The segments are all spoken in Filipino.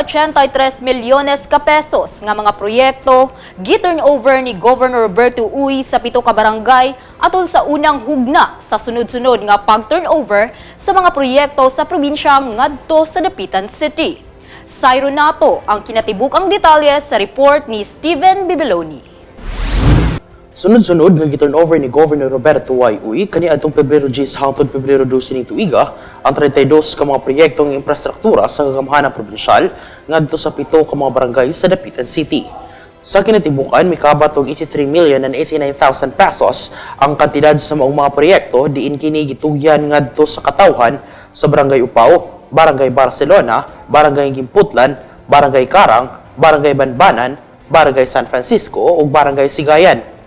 83 milyones ka pesos nga mga proyekto Giturn-Over ni Governor Berto sa 7 ka barangay atol sa unang hugna sa sunod-sunod nga pag-turnover sa mga proyekto sa probinsya ngadto sa Dapitan City. Sayro nato ang kinatibuk-ang detalye sa report ni Znpnn. Sunod-sunod nga giturn-over ni Governor Berto kani adtong Pebrero 10 hangtod Pebrero 12 ning tuiga ang 32 ka mga proyektong infrastruktura sa kagamhanan probinsyal ngadto sa 7 ka mga barangay sa Dapitan City. Sa kinatibukan, mikabat og 83,089,000 pesos ang kantidad sa maong mga proyekto diin kini gitugyan ngadto sa katawhan sa Barangay Upao, Barangay Barcelona, Barangay Gimputlan, Barangay Karang, Barangay Banbanan, Barangay San Francisco ug Barangay Sigayan.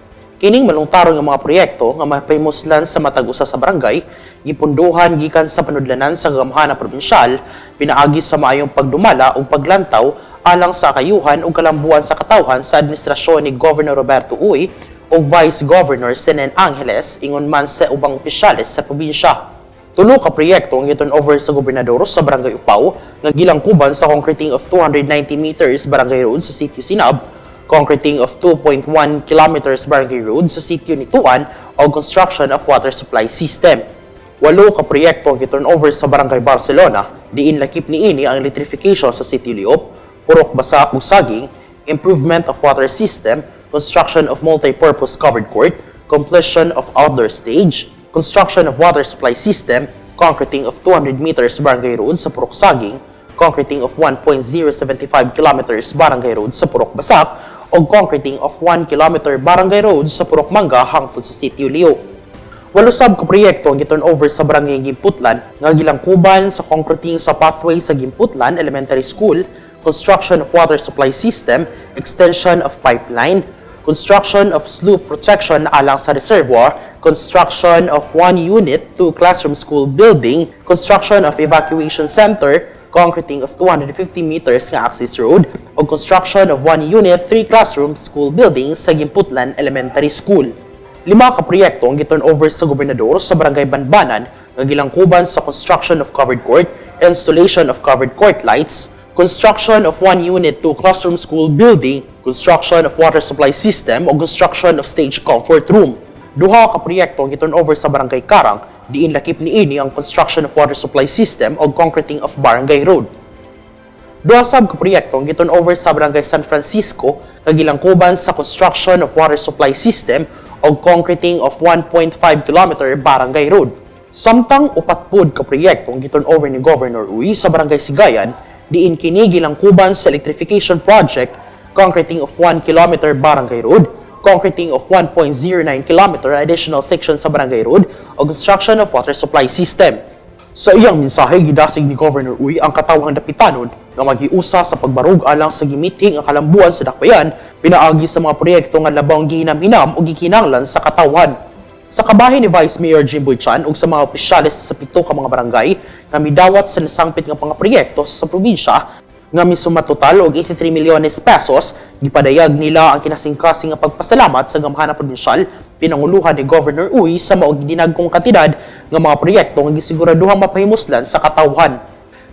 Kining malungtarong nga mga proyekto nga mapaymuslan sa matag usa sa barangay, gipunduhan gikan sa panudlanan sa kagamhanan probinsyal, pinaagi sa maayong pagdumala ug paglantaw alang sa kayuhan ug kalambuan sa katawhan sa administrasyon ni Governor Roberto ug Vice Governor Znpnn ingon man sa ubang opisyales sa probinsya. Tulo ka proyekto ang giturn-over sa gobernador sa Barangay Upao nga gilangkuban sa concreting of 290 meters barangay road sa sitio Sinab, concreting of 2.1 kilometers barangay road sa sitio Nituan o construction of water supply system. 8 ka proyekto ang giturn-over sa Barangay Barcelona, diin lakip niini ang electrification sa Sitio Liop, purok basa ug saging, improvement of water system, construction of multi-purpose covered court, completion of outdoor stage, construction of water supply system, concreting of 200 meters barangay road sa purok saging, concreting of 1.075 kilometers barangay road sa purok basak, o concreting of 1 kilometer barangay road sa Purok Mangga hangtod sa Sitio Lio. 8 sab ka proyekto ang giturn-over sa Barangay Gimputlan nga gilangkuban sa concreting sa pathway sa Gimputlan Elementary School, construction of water supply system, extension of pipeline, construction of slope protection alang sa reservoir, construction of 1 unit 2 classroom school building, construction of evacuation center, concreting of 250 meters nga access road o construction of 1 unit 3 classroom school building sa Gimputlan Elementary School. 5 ka proyekto ang giturn-over sa gobernador sa Barangay Banbanan nga gilangkuban sa construction of covered court, installation of covered court lights, construction of 1 unit 2 classroom school building, construction of water supply system o construction of stage comfort room. 2 ka proyekto ang giturn-over sa Barangay Karang, diin lakip niini ang construction of water supply system o concreting of Barangay Road. 2 sab ka proyekto ang giturn-over sa Barangay San Francisco nga gilangkuban sa construction of water supply system o concreting of 1.5 kilometer Barangay Road. Samtang 4 pod ka proyekto ang giturn-over ni Governor sa Barangay Sigayan, diin kini gilangkuban sa electrification project, concreting of 1 kilometer Barangay Road, concreting of 1.09 kilometer additional section sa Barangay Road o construction of water supply system. Sa iyang mensahe, gidasig ni Governor ang katawhang Dapitanon nga maghiusa sa pagbarug alang sa gimiting ang kalambuan sa dakbayan, pinaagi sa mga proyekto nga labang gihinam-hinam o gikinahanglan sa katawhan. Sa kabahin ni Vice Mayor Jimboy Chan ug sa mga opisyales sa 7 ka mga barangay nga midawat sa nasangpit nga mga proyekto sa probinsya nga misuma total og 83 milyones pesos, gipadayag nila ang kinasingkasing nga pagpasalamat sa gamhanan probinsyal pinanguluhan ni Governor sa maog dinagkong kantidad nga mga proyekto nga gisiguraduhang mapahimuslan sa katawhan.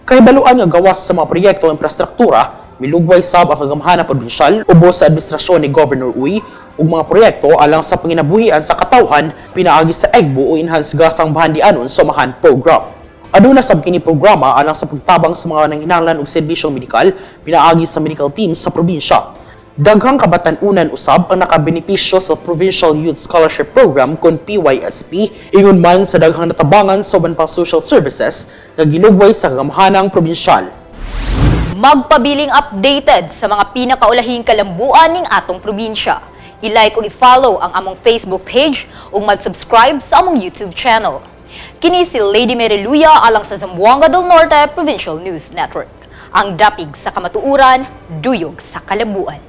Kahibaluan nga gawas sa mga proyekto ng infrastruktura, milugway sab ang kagamhanan probinsyal ubos sa administrasyon ni Governor ug mga proyekto alang sa panginabuhian sa katawhan pinaagi sa EGBO o Enhanced Gasang Bahandianon Somahan Program. Aduna sab kini programa alang sa pagtabang sa mga nanginahanglan og serbisyong medikal pinaagi sa medical teams sa probinsya. Daghang kabatan-unan usab ang nakabenepisyo sa Provincial Youth Scholarship Program kon PYSP ingon man sa daghang natabangan sa uban pang social services nga gilugway sa kagamhanang probinsyal. Magpabiling updated sa mga pinakaulahing kalambuan ning atong probinsya. I-like ug i-follow ang among Facebook page ug mag-subscribe sa among YouTube channel. Kini si Lady Mariluya alang sa Zamboanga del Norte Provincial News Network. Ang dapig sa kamatuuran, duyog sa kalambuan.